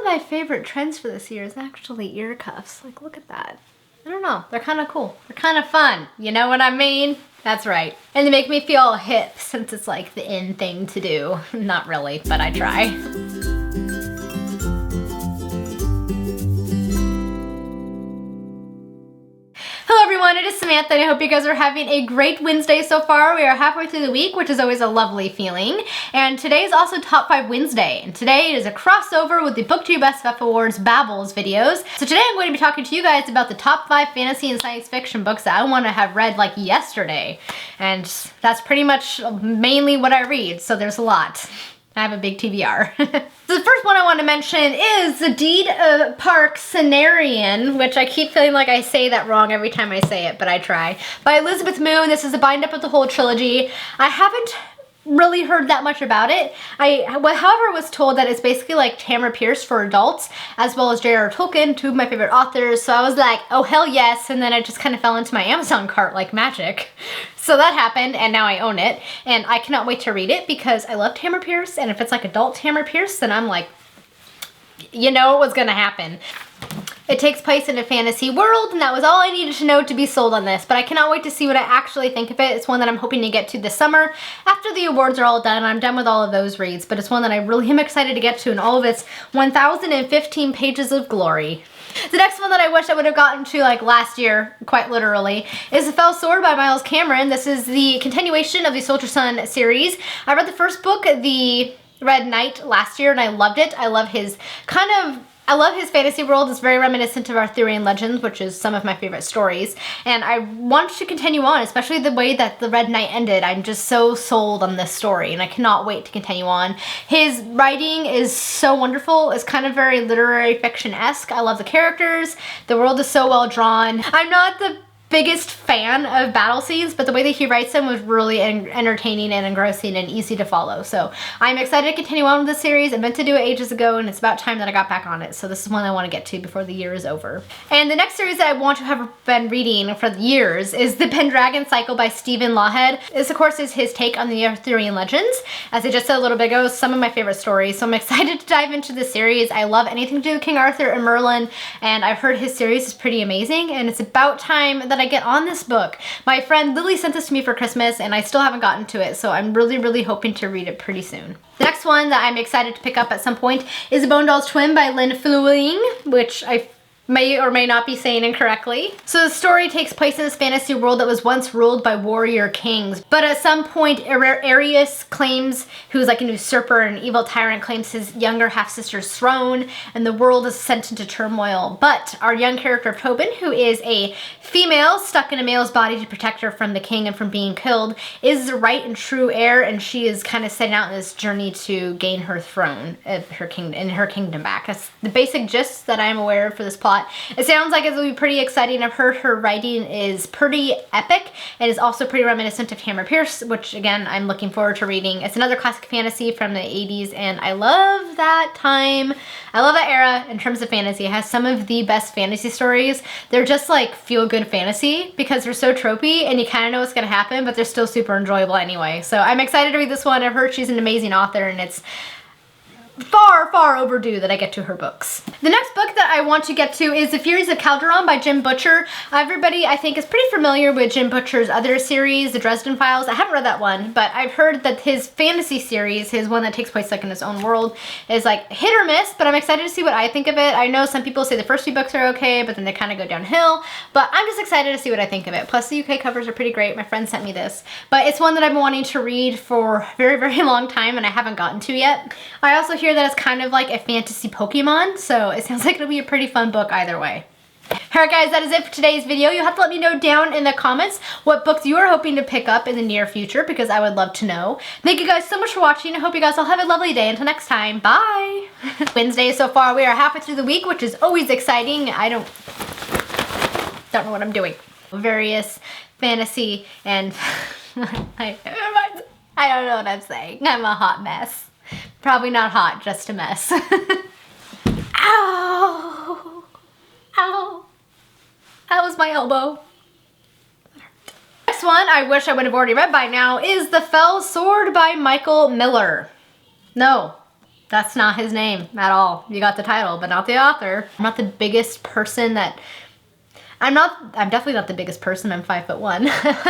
my favorite trends for this year is actually ear cuffs. Like, look at that. I don't know, they're kind of cool. They're kind of fun, you know what I mean? That's right. And they make me feel hip since it's like the in thing to do. Not really, but I try. Hello everyone, it is Samantha and I hope you guys are having a great Wednesday so far. We are halfway through the week, which is always a lovely feeling. And today is also Top 5 Wednesday. And today is a crossover with the Booktube SFF Awards Babbles videos. So today I'm going to be talking to you guys about the top 5 fantasy and science fiction books that I want to have read like yesterday. And that's pretty much mainly what I read, so there's a lot. I have a big TBR. So the first one I want to mention is The Deed of Park Cenarian, which I keep feeling like I say that wrong every time I say it, but I try. By Elizabeth Moon. This is a bind up of the whole trilogy. I haven't really heard that much about it. However, was told that it's basically like Tamara Pierce for adults, as well as J.R.R. Tolkien, two of my favorite authors. So I was like, oh hell yes, and then it just kind of fell into my Amazon cart like magic. So that happened, and now I own it, and I cannot wait to read it because I love Tamara Pierce, and if it's like adult Tamara Pierce, then I'm like, you know it was gonna happen. It takes place in a fantasy world, and that was all I needed to know to be sold on this, but I cannot wait to see what I actually think of it. It's one that I'm hoping to get to this summer after the awards are all done. I'm done with all of those reads, but it's one that I really am excited to get to in all of its 1,015 pages of glory. The next one that I wish I would have gotten to like last year, quite literally, is The Fell Sword by Miles Cameron. This is the continuation of the Soldier Sun series. I read the first book, The Red Knight, last year, and I loved it. I love his fantasy world. It's very reminiscent of Arthurian legends, which is some of my favorite stories. And I want to continue on, especially the way that The Red Knight ended. I'm just so sold on this story, and I cannot wait to continue on. His writing is so wonderful. It's kind of very literary fiction-esque. I love the characters. The world is so well drawn. I'm not the biggest fan of battle scenes, but the way that he writes them was really entertaining and engrossing and easy to follow. So I'm excited to continue on with this series. I meant to do it ages ago, and it's about time that I got back on it. So this is one I want to get to before the year is over. And the next series that I want to have been reading for years is The Pendragon Cycle by Stephen Lawhead. This, of course, is his take on the Arthurian legends. As I just said a little bit ago, some of my favorite stories. So I'm excited to dive into this series. I love anything to do with King Arthur and Merlin, and I've heard his series is pretty amazing, and it's about time that I get on this book. My friend Lily sent this to me for Christmas, and I still haven't gotten to it, so I'm really hoping to read it pretty soon. The next one that I'm excited to pick up at some point is Bone Doll's Twin by Lynn Fluing, which I may or may not be saying incorrectly. So the story takes place in this fantasy world that was once ruled by warrior kings, but at some point Arius claims, who's like an usurper and evil tyrant, claims his younger half-sister's throne, and the world is sent into turmoil. But our young character Tobin, who is a female stuck in a male's body to protect her from the king and from being killed, is the right and true heir, and she is kind of setting out on this journey to gain her throne of her kingdom back. That's the basic gist that I'm aware of for this plot. It sounds like it'll be pretty exciting. I've heard her writing is pretty epic and is also pretty reminiscent of Tamara Pierce, which again, I'm looking forward to reading. It's another classic fantasy from the 80s, and I love that time. I love that era in terms of fantasy. It has some of the best fantasy stories. They're just like feel-good fantasy because they're so tropey and you kind of know what's going to happen, but they're still super enjoyable anyway. So I'm excited to read this one. I've heard she's an amazing author, and it's far overdue that I get to her books. The next book that I want to get to is The Furies of Calderon by Jim Butcher. Everybody, I think, is pretty familiar with Jim Butcher's other series, The Dresden Files. I haven't read that one, but I've heard that his fantasy series, his one that takes place like in his own world, is like hit or miss, but I'm excited to see what I think of it. I know some people say the first few books are okay, but then they kind of go downhill, but I'm just excited to see what I think of it. Plus the UK covers are pretty great. My friend sent me this, but it's one that I've been wanting to read for a very long time and I haven't gotten to yet. I also hear that it's kind of like a fantasy Pokemon, so it sounds like it'll be a pretty fun book either way. Alright guys, that is it for today's video. You'll have to let me know down in the comments what books you are hoping to pick up in the near future, because I would love to know. Thank you guys so much for watching. I hope you guys all have a lovely day. Until next time, bye! Wednesday so far. We are halfway through the week, which is always exciting. I don't know what I'm doing. Various fantasy and I don't know what I'm saying. I'm a hot mess. Probably not hot, just a mess. Ow! Ow! That was my elbow. Next one I wish I would have already read by now is The Fell Sword by Michael Miller. No. That's not his name at all. You got the title, but not the author. I'm not the biggest person that... I'm definitely not the biggest person. I'm 5'1".